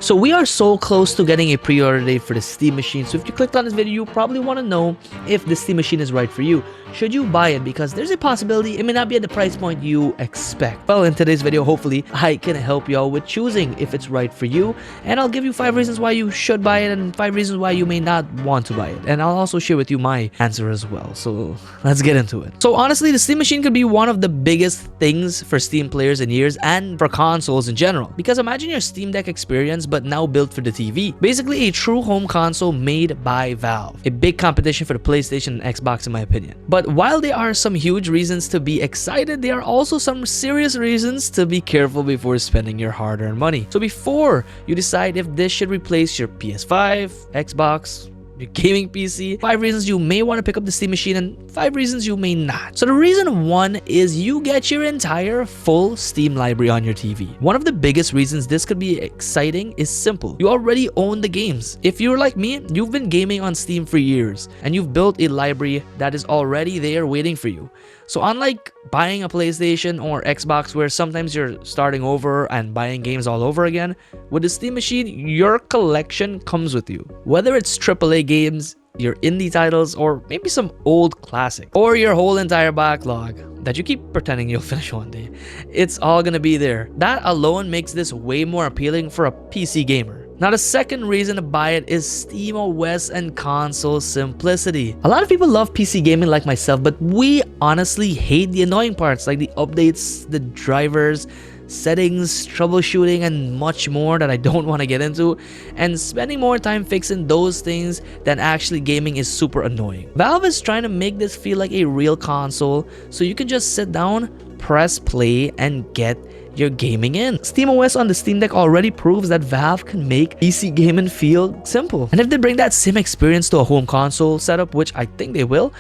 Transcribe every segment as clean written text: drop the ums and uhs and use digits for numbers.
So we are so close to getting a pre-order date for the Steam machine. So if you clicked on this video, you probably want to know if the Steam machine is right for you. Should you buy it? Because there's a possibility it may not be at the price point you expect. Well, in today's video, hopefully I can help you out with choosing if it's right for you. And I'll give you 5 reasons why you should buy it and 5 reasons why you may not want to buy it. And I'll also share with you my answer as well. So let's get into it. So honestly, the Steam machine could be one of the biggest things for Steam players in years and for consoles in general. Because imagine your Steam Deck experience but now built for the TV. Basically a true home console made by Valve. A big competition for the PlayStation and Xbox in my opinion. But while there are some huge reasons to be excited, there are also some serious reasons to be careful before spending your hard-earned money. So before you decide if this should replace your PS5, Xbox, your gaming PC, 5 reasons you may want to pick up the Steam machine and 5 reasons you may not. So the reason 1 is you get your entire full Steam library on your TV. One of the biggest reasons this could be exciting is simple. You already own the games. If you're like me, you've been gaming on Steam for years and you've built a library that is already there waiting for you. So unlike buying a PlayStation or Xbox where sometimes you're starting over and buying games all over again, with the Steam machine, your collection comes with you. Whether it's AAA games, your indie titles, or maybe some old classic, or your whole entire backlog that you keep pretending you'll finish one day, it's all gonna be there. That alone makes this way more appealing for a PC gamer. Now the second reason to buy it is SteamOS and console simplicity. A lot of people love PC gaming like myself, but we honestly hate the annoying parts like the updates, the drivers, settings, troubleshooting, and much more that I don't want to get into, and spending more time fixing those things than actually gaming is super annoying. Valve is trying to make this feel like a real console so you can just sit down, press play, and get your gaming in. SteamOS on the Steam Deck already proves that Valve can make PC gaming feel simple. And if they bring that same experience to a home console setup, which I think they will,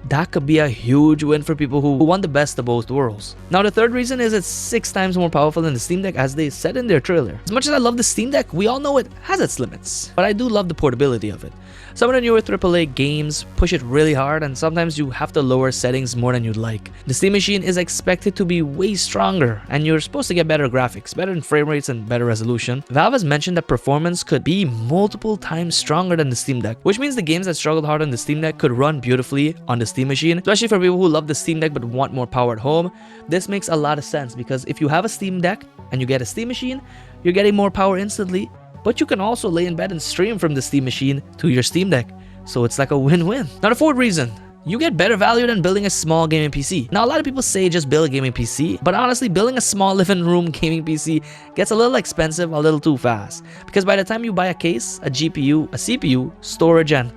that could be a huge win for people who want the best of both worlds. Now the third reason is it's 6 times more powerful than the Steam Deck, as they said in their trailer. As much as I love the Steam Deck, we all know it has its limits, but I do love the portability of it. Some of the newer AAA games push it really hard and sometimes you have to lower settings more than you'd like. The Steam machine is expected to be way stronger and you're supposed to get better graphics, better in frame rates and better resolution. Valve has mentioned that performance could be multiple times stronger than the Steam Deck, which means the games that struggled hard on the Steam Deck could run beautifully on the Steam machine. Especially for people who love the Steam Deck but want more power at home, this makes a lot of sense because if you have a Steam Deck and you get a Steam machine, you're getting more power instantly. But you can also lay in bed and stream from the Steam machine to your Steam Deck. So it's like a win-win. Now the fourth reason, you get better value than building a small gaming PC. Now a lot of people say just build a gaming PC, but honestly building a small living room gaming PC gets a little expensive a little too fast. Because by the time you buy a case, a GPU, a CPU, storage, and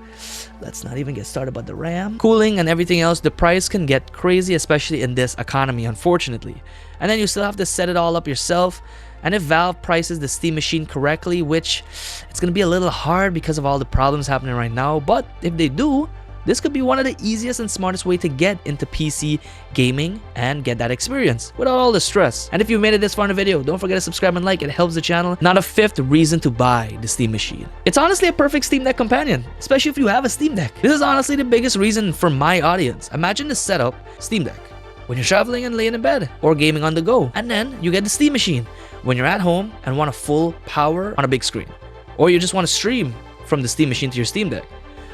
let's not even get started about the RAM, cooling, and everything else, the price can get crazy, especially in this economy, unfortunately. And then you still have to set it all up yourself. And if Valve prices the Steam machine correctly, which it's gonna be a little hard because of all the problems happening right now, but if they do, this could be one of the easiest and smartest way to get into PC gaming and get that experience without all the stress. And if you made it this far in the video, don't forget to subscribe and like, it helps the channel. Now the fifth reason to buy the Steam machine. It's honestly a perfect Steam Deck companion, especially if you have a Steam Deck. This is honestly the biggest reason for my audience. Imagine the setup, Steam Deck, when you're traveling and laying in bed or gaming on the go. And then you get the Steam machine when you're at home and want a full power on a big screen. Or you just want to stream from the Steam machine to your Steam Deck.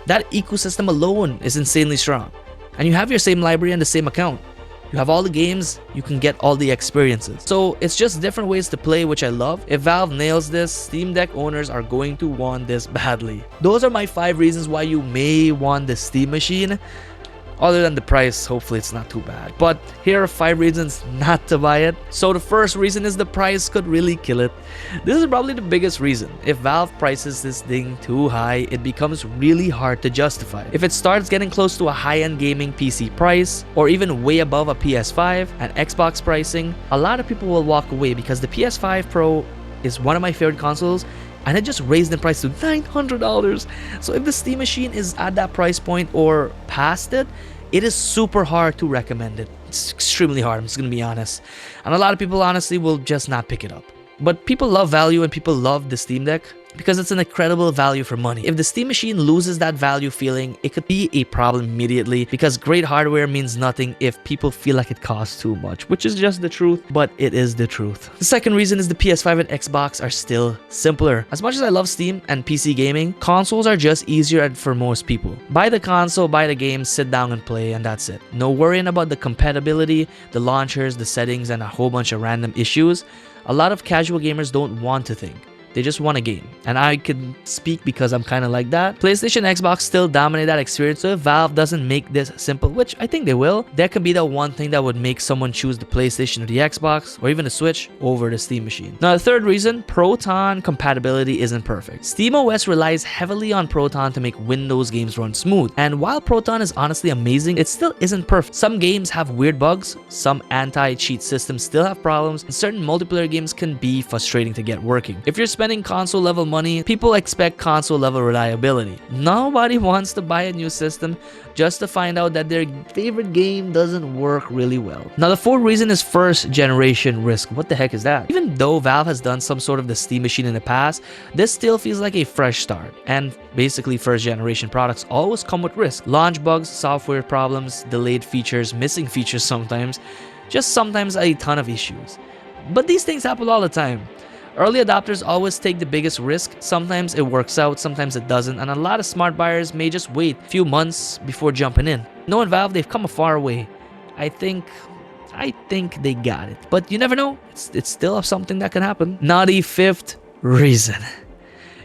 That ecosystem alone is insanely strong. And you have your same library and the same account. You have all the games, you can get all the experiences. So it's just different ways to play, which I love. If Valve nails this, Steam Deck owners are going to want this badly. Those are my 5 reasons why you may want the Steam machine. Other than the price, hopefully it's not too bad. But here are 5 reasons not to buy it. So the first reason is the price could really kill it. This is probably the biggest reason. If Valve prices this thing too high, it becomes really hard to justify. If it starts getting close to a high-end gaming PC price, or even way above a PS5 and Xbox pricing, a lot of people will walk away because the PS5 Pro is one of my favorite consoles and it just raised in price to $900. So if the Steam machine is at that price point or past it, it is super hard to recommend it. It's extremely hard, I'm just gonna be honest. And a lot of people honestly will just not pick it up. But people love value and people love the Steam Deck because it's an incredible value for money. If the Steam machine loses that value feeling, it could be a problem immediately because great hardware means nothing if people feel like it costs too much, which is just the truth, but it is the truth. The second reason is the PS5 and Xbox are still simpler. As much as I love Steam and PC gaming, consoles are just easier for most people. Buy the console, buy the game, sit down and play, and that's it. No worrying about the compatibility, the launchers, the settings, and a whole bunch of random issues. A lot of casual gamers don't want to think. They just want a game. And I can speak because I'm kind of like that. PlayStation and Xbox still dominate that experience. So if Valve doesn't make this simple, which I think they will, that could be the one thing that would make someone choose the PlayStation or the Xbox or even the Switch over the Steam machine. Now, the third reason, Proton compatibility isn't perfect. SteamOS relies heavily on Proton to make Windows games run smooth. And while Proton is honestly amazing, it still isn't perfect. Some games have weird bugs, some anti-cheat systems still have problems, and certain multiplayer games can be frustrating to get working. If you're spending console level money, people expect console level reliability. Nobody wants to buy a new system just to find out that their favorite game doesn't work really well. Now, the fourth reason is first generation risk. What the heck is that? Even though Valve has done some sort of the Steam machine in the past, this still feels like a fresh start. And basically, first generation products always come with risk. Launch bugs, software problems, delayed features, missing features sometimes, just sometimes a ton of issues. But these things happen all the time. Early adopters always take the biggest risk. Sometimes it works out, sometimes it doesn't, and a lot of smart buyers may just wait a few months before jumping in. Knowing Valve, they've come a far way. I think they got it. But you never know. It's still something that can happen. Now the fifth reason.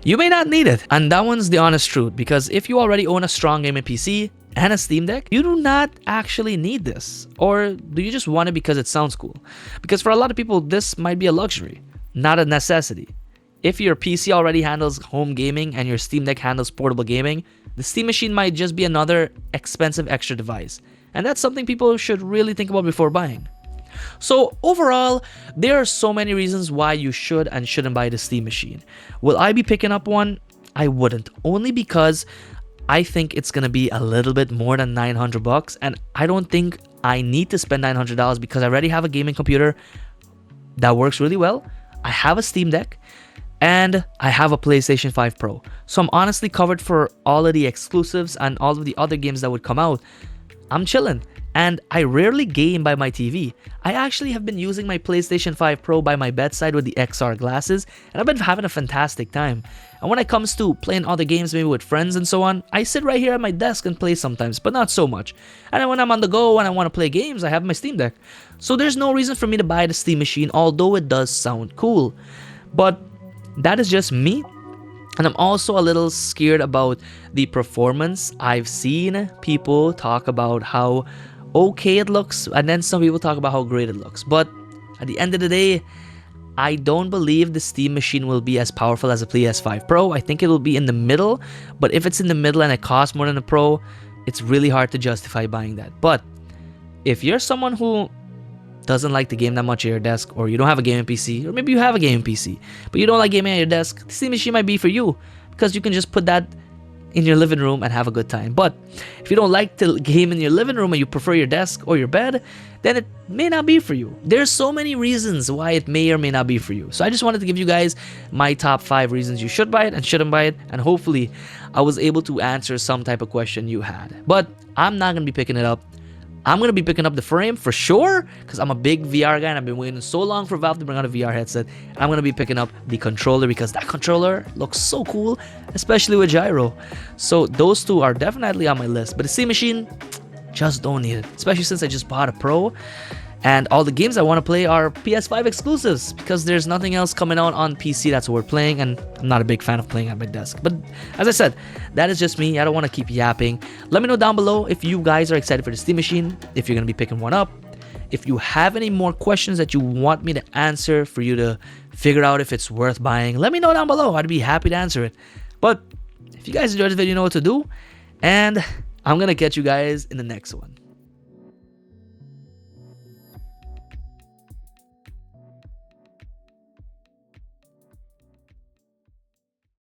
You may not need it. And that one's the honest truth, because if you already own a strong gaming PC and a Steam Deck, you do not actually need this. Or do you just want it because it sounds cool? Because for a lot of people, this might be a luxury, not a necessity. If your PC already handles home gaming and your Steam Deck handles portable gaming, the Steam machine might just be another expensive extra device. And that's something people should really think about before buying. So overall, there are so many reasons why you should and shouldn't buy the Steam machine. Will I be picking up one? I wouldn't. Only because I think it's going to be a little bit more than $900, and I don't think I need to spend $900 because I already have a gaming computer that works really well. I have a Steam Deck, and I have a PlayStation 5 Pro. So I'm honestly covered for all of the exclusives and all of the other games that would come out. I'm chilling, and I rarely game by my TV. I actually have been using my PlayStation 5 Pro by my bedside with the XR glasses, and I've been having a fantastic time. And when it comes to playing other games, maybe with friends and so on, I sit right here at my desk and play sometimes, but not so much. And then when I'm on the go and I want to play games, I have my Steam Deck. So there's no reason for me to buy the Steam machine, although it does sound cool. But that is just me. And I'm also a little scared about the performance. I've seen people talk about how okay it looks, and then some people talk about how great it looks. But at the end of the day, I don't believe the Steam machine will be as powerful as a PS5 Pro. I think it will be in the middle, but if it's in the middle and it costs more than a Pro, it's really hard to justify buying that. But if you're someone who doesn't like to game that much at your desk, or you don't have a gaming PC, or maybe you have a gaming PC, but you don't like gaming at your desk, the Steam machine might be for you, because you can just put that in your living room and have a good time. But if you don't like to game in your living room and you prefer your desk or your bed, then it may not be for you. There's so many reasons why it may or may not be for you. So I just wanted to give you guys my top 5 reasons you should buy it and shouldn't buy it, and hopefully I was able to answer some type of question you had. But I'm not going to be picking it up. I'm going to be picking up the frame for sure, because I'm a big VR guy and I've been waiting so long for Valve to bring out a VR headset. And I'm going to be picking up the controller because that controller looks so cool, especially with gyro. So those two are definitely on my list. But the Steam machine, just don't need it, especially since I just bought a Pro. And all the games I want to play are PS5 exclusives, because there's nothing else coming out on PC that's worth playing, and I'm not a big fan of playing at my desk. But as I said, that is just me. I don't want to keep yapping. Let me know down below if you guys are excited for the Steam machine, if you're going to be picking one up. If you have any more questions that you want me to answer for you to figure out if it's worth buying, let me know down below. I'd be happy to answer it. But if you guys enjoyed this video, you know what to do. And I'm going to catch you guys in the next one.